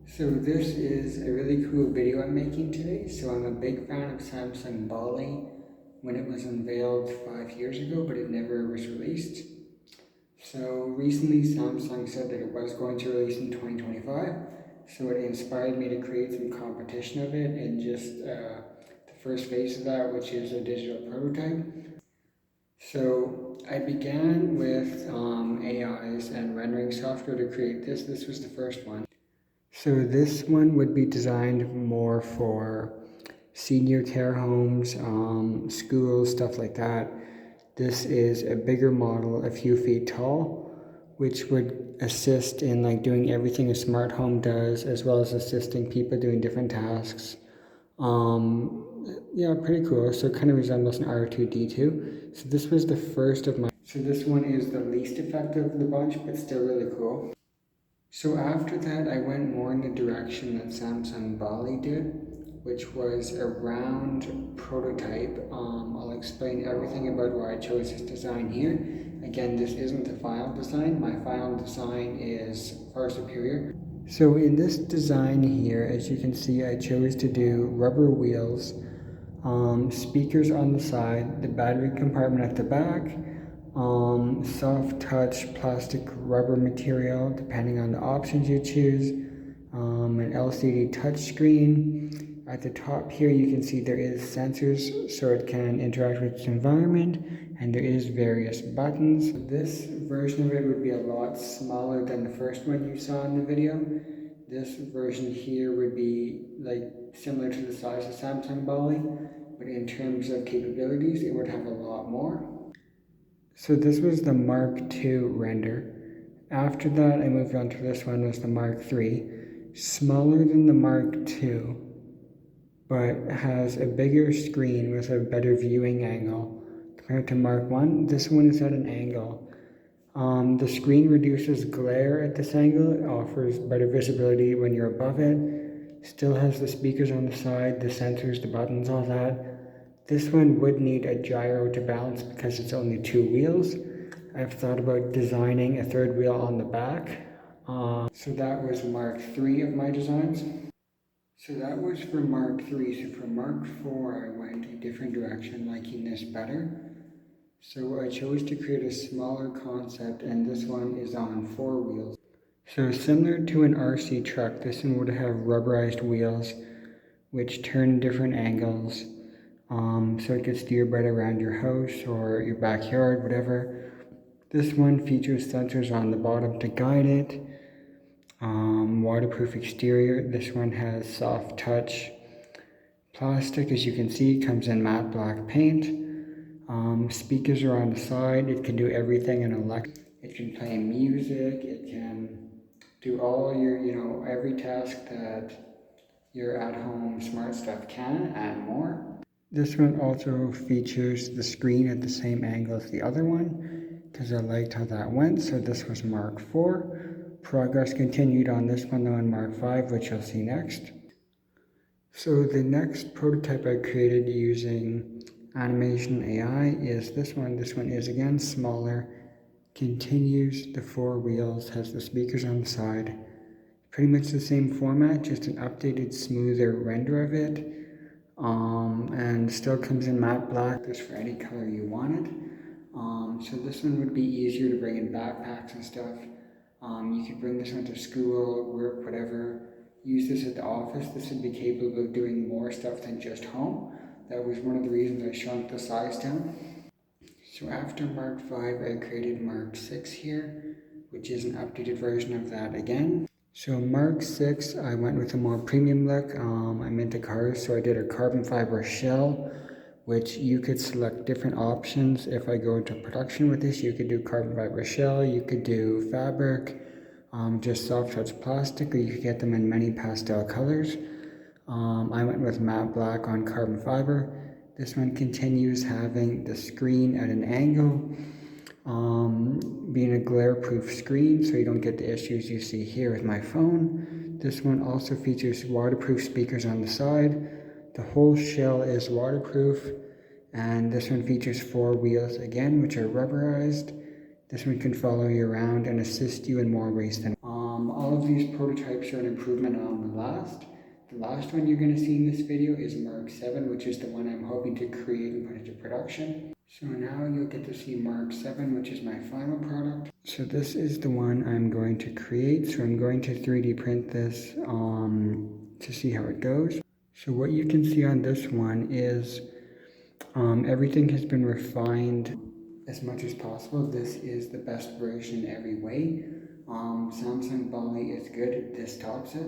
So this is a really cool video I'm making today. So I'm a big fan of Samsung Ballie when it was unveiled 5 years ago, but it never was released. So recently Samsung said that it was going to release in 2025. So it inspired me to create some competition of it and just the first phase of that, which is a digital prototype. So I began with AIs and rendering software to create this. This was the first one. So this one would be designed more for senior care homes, schools, stuff like that. This is a bigger model, a few feet tall, which would assist in like doing everything a smart home does, as well as assisting people doing different tasks. Yeah, pretty cool. So it kind of resembles an R2-D2. So this was the first of my. So this one is the least effective of the bunch, but still really cool. So after that, I went more in the direction that Samsung Ballie did, which was a round prototype. I'll explain everything about why I chose this design here. Again, this isn't the final design. My final design is far superior. So in this design here, as you can see, I chose to do rubber wheels, speakers on the side, the battery compartment at the back, soft touch plastic rubber material depending on the options you choose, an LCD touchscreen. At the top here you can see there is sensors so it can interact with its environment, and there is various buttons. This version of it would be a lot smaller than the first one you saw in the video. This version here would be like similar to the size of Samsung Ballie, but in terms of capabilities it would have a lot more. So this was the Mark II render. After that, I moved on to this one, was the Mark III. Smaller than the Mark II, but has a bigger screen with a better viewing angle. Compared to Mark I, this one is at an angle. The screen reduces glare at this angle. It offers better visibility when you're above it. Still has the speakers on the side, the sensors, the buttons, all that. This one would need a gyro to balance because it's only 2 wheels. I've thought about designing a third wheel on the back. So that was Mark III of my designs. So that was for Mark III. So for Mark IV, I went a different direction, liking this better. So I chose to create a smaller concept, and this one is on 4 wheels. So similar to an RC truck, this one would have rubberized wheels, which turn different angles. So it could steer better around your house or your backyard, whatever. This one features sensors on the bottom to guide it. Waterproof exterior. This one has soft touch plastic. As you can see, it comes in matte black paint. Speakers are on the side. It can do everything in electric. It can play music. It can do all your, every task that your at-home smart stuff can and more. This one also features the screen at the same angle as the other one, because I liked how that went. So this was Mark IV. Progress continued on this one though in Mark V, which you'll see next. So the next prototype I created using animation AI is this one. This one is again smaller, continues the 4 wheels, has the speakers on the side. Pretty much the same format, just an updated, smoother render of it. And still comes in matte black, just for any color you want it. So this one would be easier to bring in backpacks and stuff. You could bring this one to school, work, whatever. Use this at the office. This would be capable of doing more stuff than just home. That was one of the reasons I shrunk the size down. So after Mark V, I created Mark VI here, which is an updated version of that again. So Mark VI, I went with a more premium look. I'm into cars, so I did a carbon fiber shell, which you could select different options. If I go into production with this, you could do carbon fiber shell, you could do fabric, just soft touch plastic, or you could get them in many pastel colors. I went with matte black on carbon fiber. This one continues having the screen at an angle, being a glare-proof screen so you don't get the issues you see here with my phone. This one also features waterproof speakers on the side. The whole shell is waterproof, and this one features 4 wheels again, which are rubberized. This one can follow you around and assist you in more ways than all of these prototypes are an improvement on the last. The last one you're going to see in this video is Mark 7, which is the one I'm hoping to create and put into production. So now you'll get to see Mark 7, which is my final product. So this is the one I'm going to create. So I'm going to 3D print this to see how it goes. So what you can see on this one is everything has been refined as much as possible. This is the best version every way. Samsung Ballie is good, this tops it.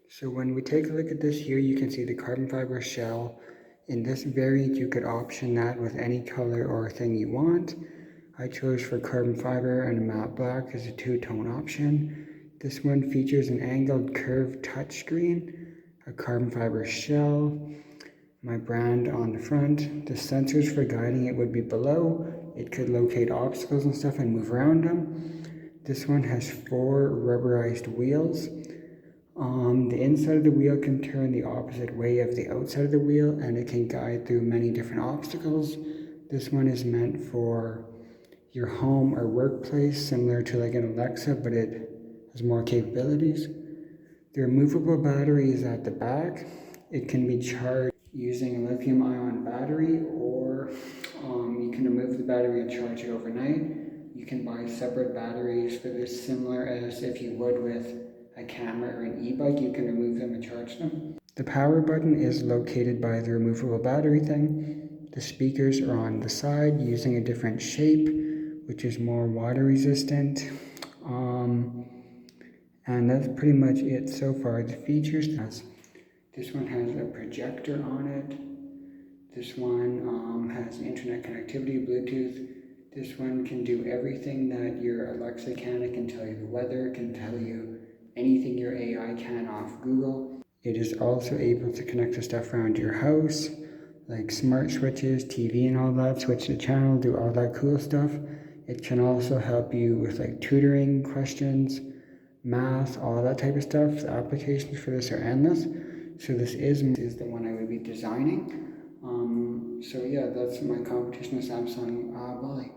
So when we take a look at this here, you can see the carbon fiber shell. In this variant, you could option that with any color or thing you want. I chose for carbon fiber and a matte black as a two-tone option. This one features an angled curved touchscreen, a carbon fiber shell, my brand on the front. The sensors for guiding it would be below. It could locate obstacles and stuff and move around them. This one has 4 rubberized wheels. The inside of the wheel can turn the opposite way of the outside of the wheel, and it can guide through many different obstacles. This one is meant for your home or workplace, similar to like an Alexa, but it has more capabilities. The removable battery is at the back. It can be charged using a lithium-ion battery, or you can remove the battery and charge it overnight. You can buy separate batteries for this, similar as if you would with a camera or an e-bike. You can remove them and charge them. The power button is located by the removable battery thing. The speakers are on the side using a different shape, which is more water resistant. And that's pretty much it so far. The features, this one has a projector on it. This one has internet connectivity, Bluetooth. This one can do everything that your Alexa can. It can tell you the weather, it can tell you anything your AI can off Google. It is also able to connect to stuff around your house, like smart switches, TV and all that, switch the channel, do all that cool stuff. It can also help you with like tutoring questions, math, all that type of stuff. The applications for this are endless. So this is the one I would be designing. So yeah, that's my competition with Samsung Ballie.